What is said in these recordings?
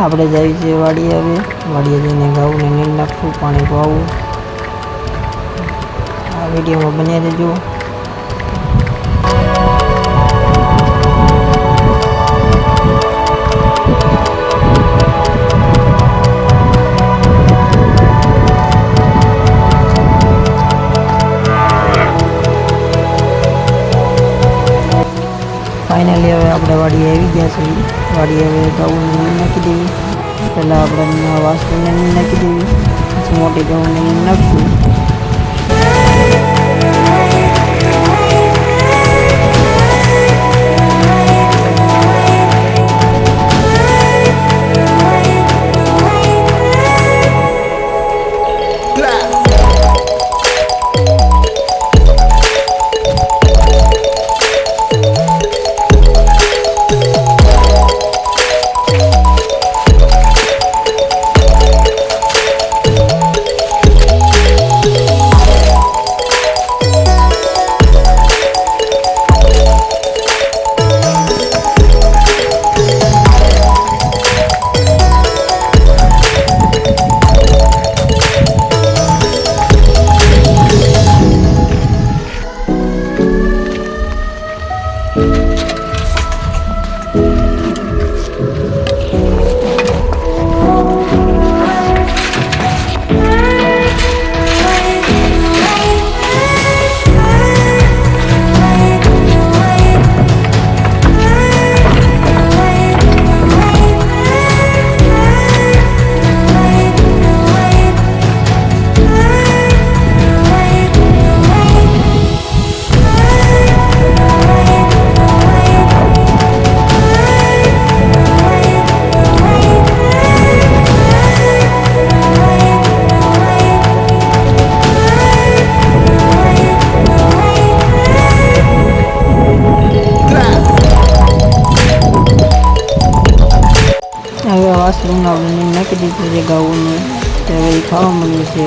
આપણે જઈએ છીએ વાડીએ. હવે વાડીએ જઈને ઘઉંને નીંદ નાખવું, પાણી પાવું. આ વિડીયોમાં બન્યા રહેજો. ફાઇનલી હવે આપણે વાડીએ આવી ગયા છીએ. વાડીએ હવે ઘઉંને નીંદ નાખી દેવી. પહેલાં આપણે વાસણને નીંદ નાખી દેવી, પછી મોટી ઘઉંને નીંદ નાખશું. હવે વાસણું આપણે નાખી દીધું છે ઘઉંને, હવે એ ખાવા મળ્યું છે.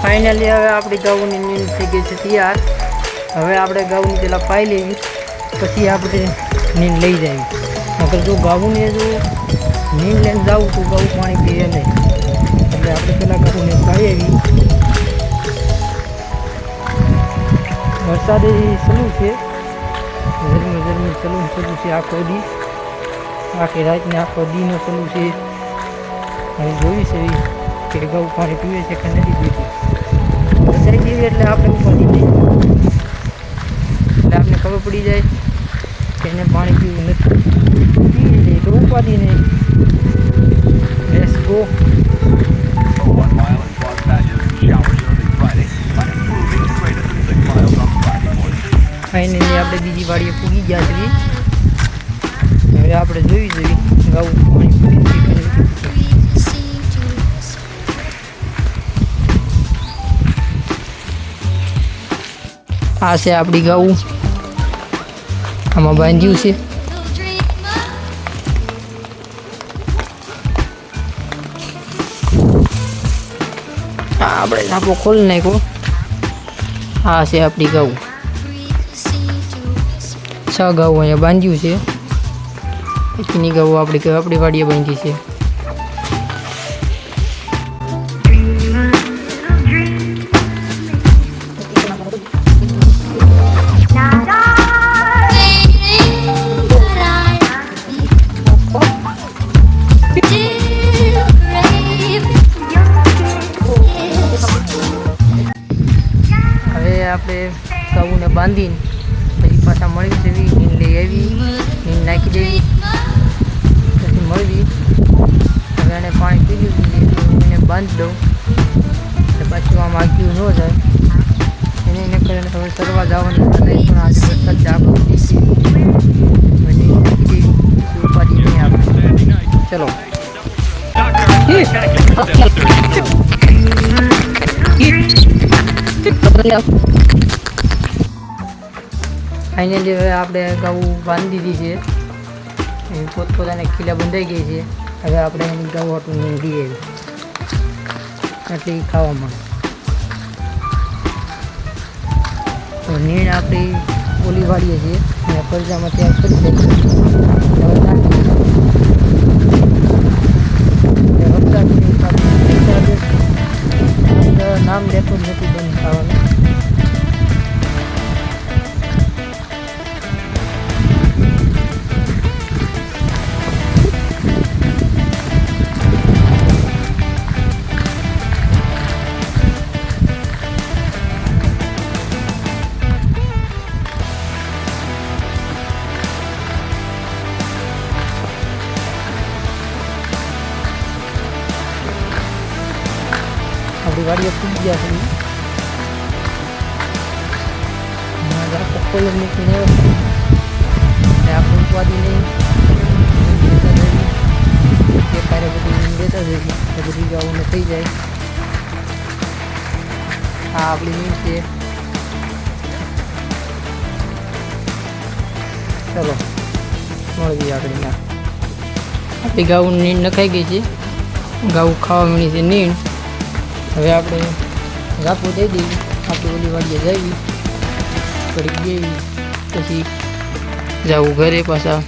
ફાઇનલી હવે આપણી ઘઉંની નીંદ થઈ ગઈ છે તૈયાર. હવે આપણે ઘઉંની પહેલાં પાઈ લેવી, પછી આપણે નીંદ લઈ જવી. નકર જો ઘઉંને જો નીંદ લઈને જવું તો ઘઉં પાણી પીએ નહીં, એટલે આપણે પહેલાં ઘઉંને પાઈ આવી. વરસાદ ચાલુ છે, ઝરમર ચાલુ છે આખો દી, આખી રાતને આખો દીનો ચાલુ છે. હવે જોઈ છે કે ઘઉં પાણી પીવે છે કે નથી પીતી. વરસાદ જેવી એટલે આપણે ઉપાડી દઈએ, એટલે આપણે ખબર પડી જાય કે એને પાણી પીવું નથી, પી લે તો ઉપાડી નહીં. Let's go. ફાઇનલી આપણે બીજી વાડીએ પૂગી ગયા છીએ. હવે આપણે જોઈ ઘઉં પાણી પૂરી આ છે આપણી ઘઉં, આમાં બાંધ્યું છે. આપણે ઝાપો ખોલી નાખ્યો. આ છે આપણી ઘઉં, 6 ઘઉં અહીંયા બાંધ્યું છે. એની ઘઉં આપણી વાડીએ બાંધી છે. આપણે ઘઉંને બાંધીને પછી પાછા મળી જવી, નીંદ લઈ આવી, નીંદ નાખી દેવી, પછી મળવી. હવે એને પાણી પી દીધું, એને બાંધી દઉં એટલે પાછું આમ આગળ ન જાય. એને કરીને હવે સરવા જવાની નહીં, પણ આજે વરસાદ જાગો ઉપાડી નહીં આપણે. ચલો ફાઇનલી હવે આપણે ઘઉં બાંધી દીધી છે, પોતપોતાને ખીલા બંધાઈ ગઈ છે. હવે આપણે એની ઘઉં હોટું નીકળી આવી એટલે ખાવા મળે. નીણ આપણી ઓલી વાળીએ છીએ અને પરજામાં તૈયાર કરી દઈએ. હવે નાખીએ નામ લેતો જ નથી બંધ થવાનું. આપણી વાડીઓ ફૂટી ગયા છે. કોલમ નીકળીને આપણે ઉપાડી નહીં એ કાર્ય બધું લેતા જઈએ તો બધી ગાઉને થઈ જાય. આ આપણી નીચ છે. ચલો મળીએ આગળ. આપણી ગાઉ નીણ નખાઈ ગઈ છે. ગાઉ ખાવા મળી છે નીણ. હવે આપણે રાપો દઈ દઈએ. આપણી ઓલી વાડીએ જઈએ ઘડીક જેવી પછી જવું ઘરે પાછા.